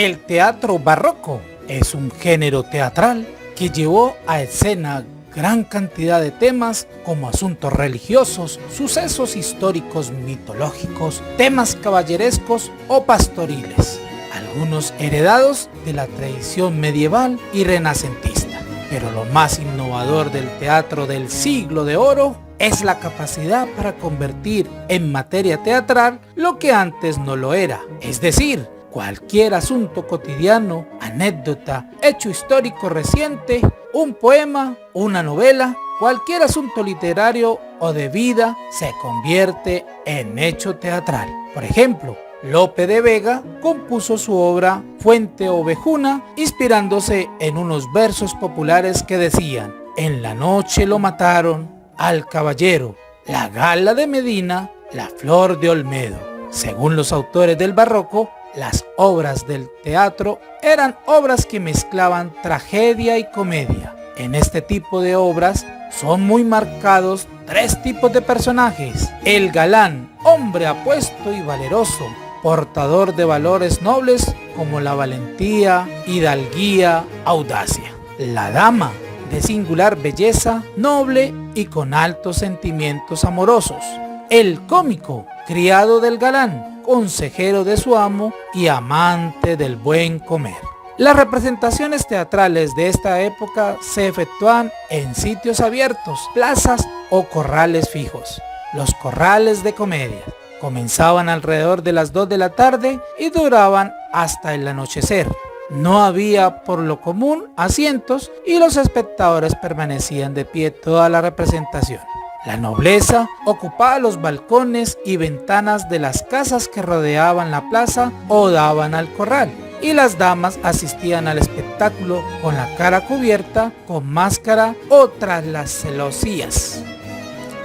El teatro barroco es un género teatral que llevó a escena gran cantidad de temas como asuntos religiosos, sucesos históricos mitológicos, temas caballerescos o pastoriles, algunos heredados de la tradición medieval y renacentista. Pero lo más innovador del teatro del siglo de oro es la capacidad para convertir en materia teatral lo que antes no lo era, es decir, cualquier asunto cotidiano, anécdota, hecho histórico reciente, un poema, una novela, cualquier asunto literario o de vida se convierte en hecho teatral. Por ejemplo, Lope de Vega compuso su obra Fuente Ovejuna inspirándose en unos versos populares que decían: en la noche lo mataron al caballero, la gala de Medina, la flor de Olmedo. Según los autores del barroco, las obras del teatro eran obras que mezclaban tragedia y comedia. En este tipo de obras son muy marcados tres tipos de personajes: el galán, hombre apuesto y valeroso, portador de valores nobles como la valentía, hidalguía, audacia; la dama, de singular belleza, noble y con altos sentimientos amorosos; el cómico, criado del galán, consejero de su amo y amante del buen comer. Las representaciones teatrales de esta época se efectúan en sitios abiertos, plazas o corrales fijos. Los corrales de comedia comenzaban alrededor de las 2 de la tarde y duraban hasta el anochecer. No había por lo común asientos y los espectadores permanecían de pie toda la representación. La nobleza ocupaba los balcones y ventanas de las casas que rodeaban la plaza o daban al corral, y las damas asistían al espectáculo con la cara cubierta con máscara o tras las celosías.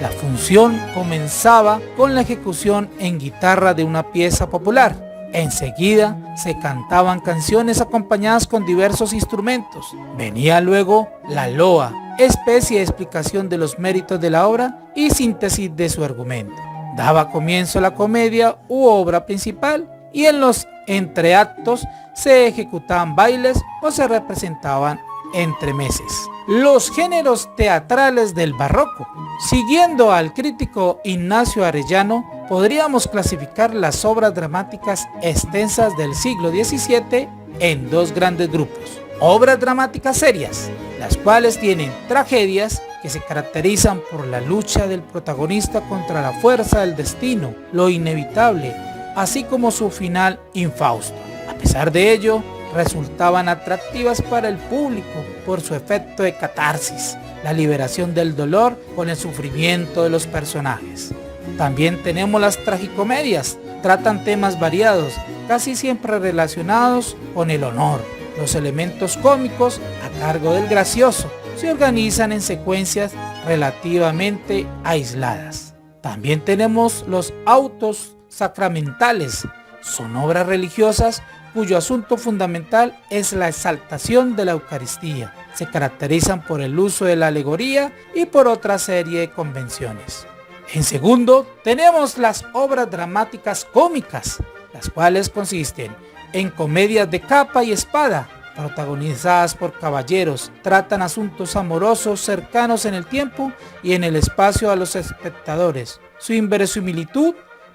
La función comenzaba con la ejecución en guitarra de una pieza popular. Enseguida se cantaban canciones acompañadas con diversos instrumentos. Venía luego la loa, especie de explicación de los méritos de la obra y síntesis de su argumento. Daba comienzo la comedia u obra principal y en los entreactos se ejecutaban bailes o se representaban entremeses. Los géneros teatrales del barroco. Siguiendo al crítico Ignacio Arellano, podríamos clasificar las obras dramáticas extensas del siglo XVII en dos grandes grupos: obras dramáticas serias, las cuales tienen tragedias que se caracterizan por la lucha del protagonista contra la fuerza del destino, lo inevitable, así como su final infausto. A pesar de ello, resultaban atractivas para el público por su efecto de catarsis, la liberación del dolor con el sufrimiento de los personajes. También tenemos las tragicomedias. Tratan temas variados, casi siempre relacionados con el honor. Los elementos cómicos, a cargo del gracioso, se organizan en secuencias relativamente aisladas. También tenemos los autos sacramentales. Son obras religiosas cuyo asunto fundamental es la exaltación de la Eucaristía. Se caracterizan por el uso de la alegoría y por otra serie de convenciones. En segundo, tenemos las obras dramáticas cómicas, las cuales consisten en comedias de capa y espada, protagonizadas por caballeros. Tratan asuntos amorosos cercanos en el tiempo y en el espacio a los espectadores. Su inverosimilitud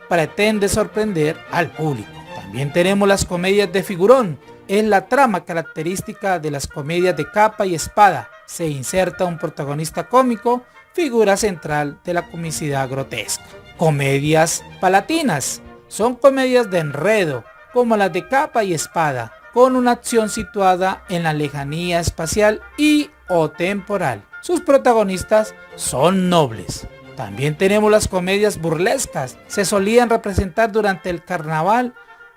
pretende sorprender al público. También tenemos las comedias de figurón. Es la trama característica de las comedias de capa y espada. Se inserta un protagonista cómico, figura central de la comicidad grotesca. Comedias palatinas. Son comedias de enredo, como las de capa y espada, con una acción situada en la lejanía espacial y o temporal. Sus protagonistas son nobles. También tenemos las comedias burlescas. Se solían representar durante el carnaval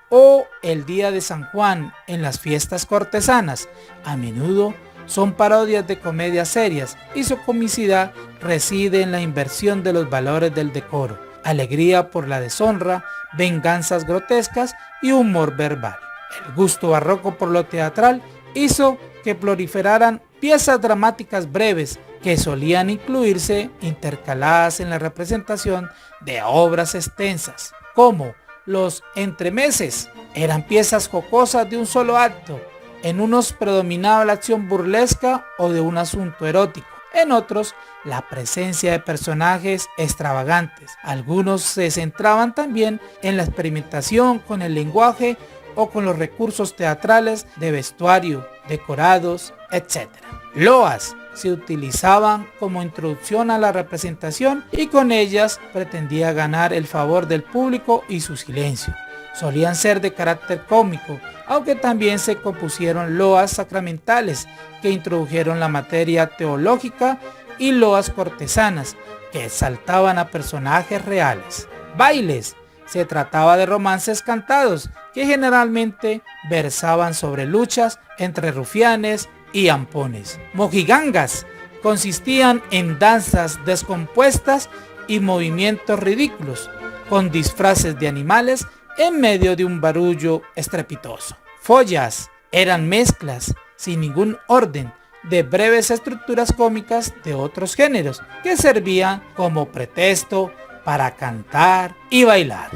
o el día de San Juan en las fiestas cortesanas. A menudo son parodias de comedias serias y su comicidad reside en la inversión de los valores del decoro, alegría por la deshonra, venganzas grotescas y humor verbal. El gusto barroco por lo teatral hizo que proliferaran piezas dramáticas breves que solían incluirse intercaladas en la representación de obras extensas, como los entremeses, Eran piezas jocosas de un solo acto. En unos predominaba la acción burlesca o de un asunto erótico. En otros, la presencia de personajes extravagantes. Algunos se centraban también en la experimentación con el lenguaje o con los recursos teatrales de vestuario, decorados, etc. Loas se utilizaban como introducción a la representación y con ellas pretendía ganar el favor del público y su silencio. Solían ser de carácter cómico, aunque también se compusieron loas sacramentales que introdujeron la materia teológica y loas cortesanas que exaltaban a personajes reales. Bailes. Se trataba de romances cantados que generalmente versaban sobre luchas entre rufianes y ampones. Mojigangas consistían en danzas descompuestas y movimientos ridículos, con disfraces de animales en medio de un barullo estrepitoso. Follas eran mezclas, sin ningún orden, de breves estructuras cómicas de otros géneros, que servían como pretexto para cantar y bailar.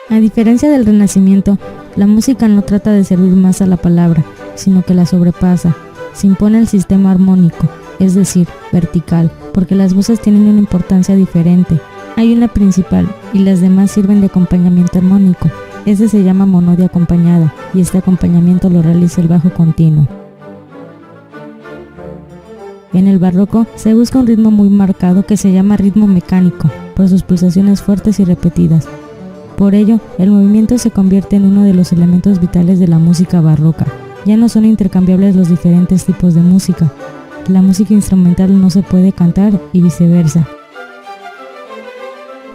A diferencia del Renacimiento, la música no trata de servir más a la palabra, sino que la sobrepasa. Se impone el sistema armónico, es decir, vertical, porque las voces tienen una importancia diferente. Hay una principal y las demás sirven de acompañamiento armónico. Este se llama monodia acompañada y este acompañamiento lo realiza el bajo continuo. En el barroco se busca un ritmo muy marcado que se llama ritmo mecánico, por sus pulsaciones fuertes y repetidas. Por ello, el movimiento se convierte en uno de los elementos vitales de la música barroca. Ya no son intercambiables los diferentes tipos de música. La música instrumental no se puede cantar y viceversa.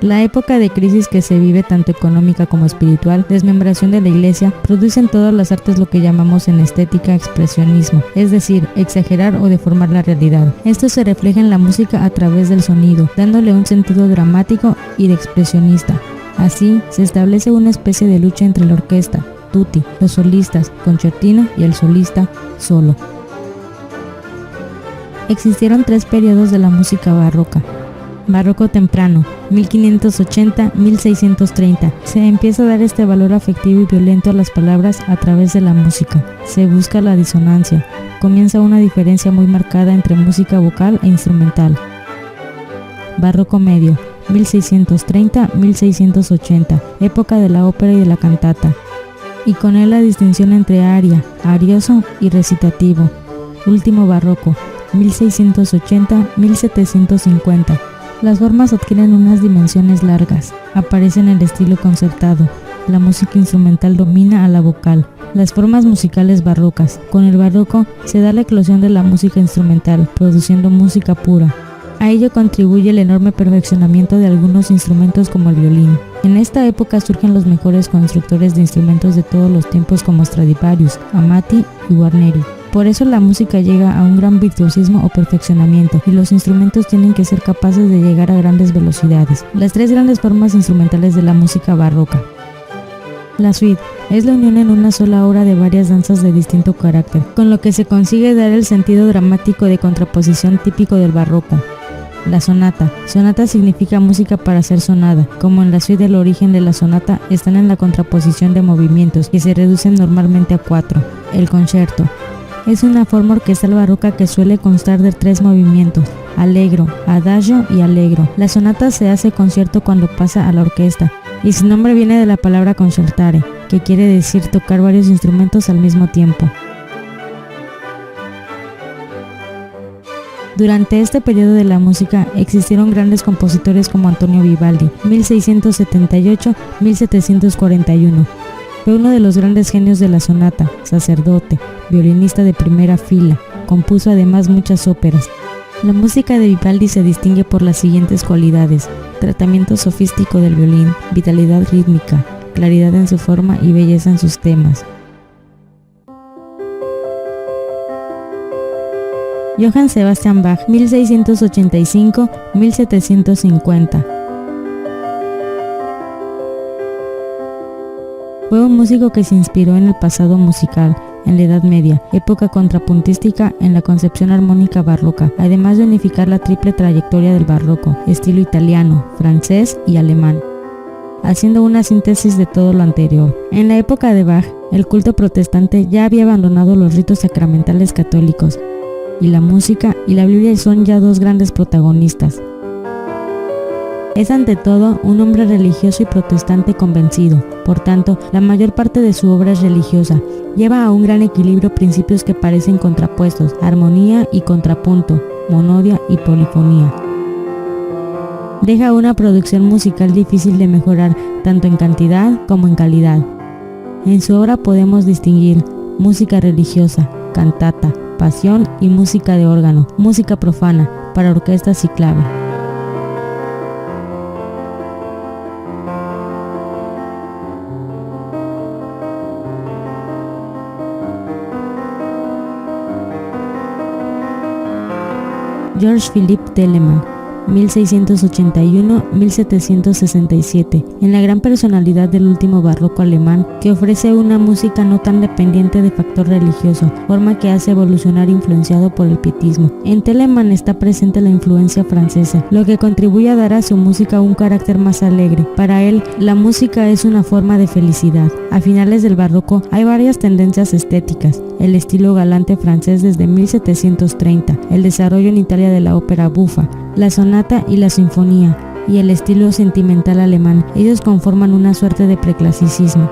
La época de crisis que se vive tanto económica como espiritual, desmembración de la iglesia, produce en todas las artes lo que llamamos en estética expresionismo, es decir, exagerar o deformar la realidad. Esto se refleja en la música a través del sonido, dándole un sentido dramático y de expresionista. Así, se establece una especie de lucha entre la orquesta, tutti, los solistas, concertino y el solista, solo. Existieron 3 periodos de la música barroca. Barroco temprano, 1580-1630. Se empieza a dar este valor afectivo y violento a las palabras a través de la música. Se busca la disonancia. Comienza una diferencia muy marcada entre música vocal e instrumental. Barroco medio, 1630-1680, época de la ópera y de la cantata, y con él la distinción entre aria, arioso y recitativo. Último barroco, 1680-1750. Las formas adquieren unas dimensiones largas, aparecen el estilo concertado, la música instrumental domina a la vocal. Las formas musicales barrocas. Con el barroco se da la eclosión de la música instrumental, produciendo música pura. A ello contribuye el enorme perfeccionamiento de algunos instrumentos como el violín. En esta época surgen los mejores constructores de instrumentos de todos los tiempos como Stradivarius, Amati y Guarneri. Por eso la música llega a un gran virtuosismo o perfeccionamiento y los instrumentos tienen que ser capaces de llegar a grandes velocidades. Las 3 grandes formas instrumentales de la música barroca. La suite es la unión en una sola obra de varias danzas de distinto carácter, con lo que se consigue dar el sentido dramático de contraposición típico del barroco. La sonata. Sonata significa música para ser sonada. Como en la suite, el origen de la sonata están en la contraposición de movimientos, que se reducen normalmente a 4. El concerto. Es una forma orquestal barroca que suele constar de 3 movimientos, allegro, adagio y allegro. La sonata se hace concierto cuando pasa a la orquesta, y su nombre viene de la palabra concertare, que quiere decir tocar varios instrumentos al mismo tiempo. Durante este periodo de la música existieron grandes compositores como Antonio Vivaldi, 1678-1741. Fue uno de los grandes genios de la sonata, sacerdote, violinista de primera fila, compuso además muchas óperas. La música de Vivaldi se distingue por las siguientes cualidades: tratamiento sofístico del violín, vitalidad rítmica, claridad en su forma y belleza en sus temas. Johann Sebastian Bach, 1685-1750. Fue un músico que se inspiró en el pasado musical, en la Edad Media, época contrapuntística en la concepción armónica barroca, además de unificar la triple trayectoria del barroco, estilo italiano, francés y alemán, haciendo una síntesis de todo lo anterior. En la época de Bach, el culto protestante ya había abandonado los ritos sacramentales católicos, y la música y la Biblia son ya dos grandes protagonistas. Es ante todo un hombre religioso y protestante convencido, por tanto, la mayor parte de su obra es religiosa, lleva a un gran equilibrio principios que parecen contrapuestos, armonía y contrapunto, monodia y polifonía. Deja una producción musical difícil de mejorar tanto en cantidad como en calidad. En su obra podemos distinguir música religiosa, cantata, pasión y música de órgano, música profana, para orquestas y clave. Georg Philipp Telemann, 1681-1767, en la gran personalidad del último barroco alemán, que ofrece una música no tan dependiente de factor religioso, forma que hace evolucionar influenciado por el pietismo. En Telemann está presente la influencia francesa, lo que contribuye a dar a su música un carácter más alegre. Para él, la música es una forma de felicidad. A finales del barroco hay varias tendencias estéticas: el estilo galante francés desde 1730, el desarrollo en Italia de la ópera bufa, la sonata y la sinfonía, y el estilo sentimental alemán. Ellos conforman una suerte de preclasicismo.